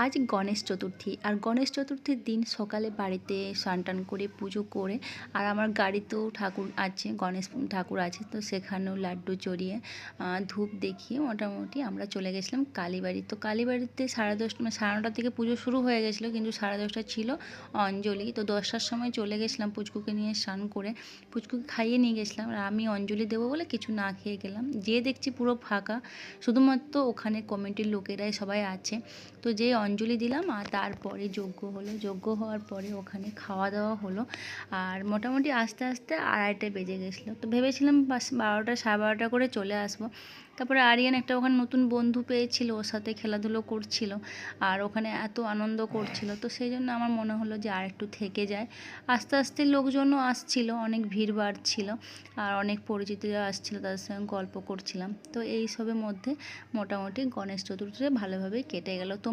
আজ গণেশ চতুর্থী আর গণেশ চতুর্থীর দিন সকালে বাড়িতে স্নান টান করে পুজো করে আর আমার গাড়িতেও ঠাকুর আছে, গণেশ ঠাকুর আছে, তো সেখানেও লাড্ডু চড়িয়ে ধূপ দেখিয়ে মোটামুটি আমরা চলে গেছিলাম কালীবাড়ি। তো কালীবাড়িতে 10:30 মানে 9:30 থেকে পুজো শুরু হয়ে গেছিলো, কিন্তু 10:30 ছিল অঞ্জলি। তো 10টার সময় চলে গেছিলাম পুচকুকে নিয়ে স্নান করে, পুচকুকে খাইয়ে নিয়ে গেছিলাম। আর আমি অঞ্জলি দেবো বলে কিছু না খেয়ে গেলাম, যেয়ে দেখছি পুরো ফাঁকা, শুধুমাত্র ওখানে কমিটির লোকেরাই সবাই আছে। তো যে অঞ্জলি দিলাম আর তারপরে যজ্ঞ হলো, যজ্ঞ হওয়ার পরে ওখানে খাওয়া দাওয়া হলো। আর মোটামুটি আস্তে আস্তে 2:30 বেজে গেছিলো। তো ভেবেছিলাম 12টা 12:30 করে চলে আসবো। তারপরে আরিয়ান একটা ওখানে নতুন বন্ধু পেয়েছিল, ওর সাথে খেলাধুলো করছিল আর ওখানে এত আনন্দ করছিল, তো সেই জন্য আমার মনে হলো যে আর একটু থেকে যায়। আস্তে আস্তে লোকজনও আসছিল, অনেক ভিড় বাড়ছিল আর অনেক পরিচিতরা আসছিল, তাদের সঙ্গে গল্প করছিলাম। তো এই সবের মধ্যে মোটামুটি গণেশ চতুর্থীটা ভালোভাবেই কেটে গেল। তো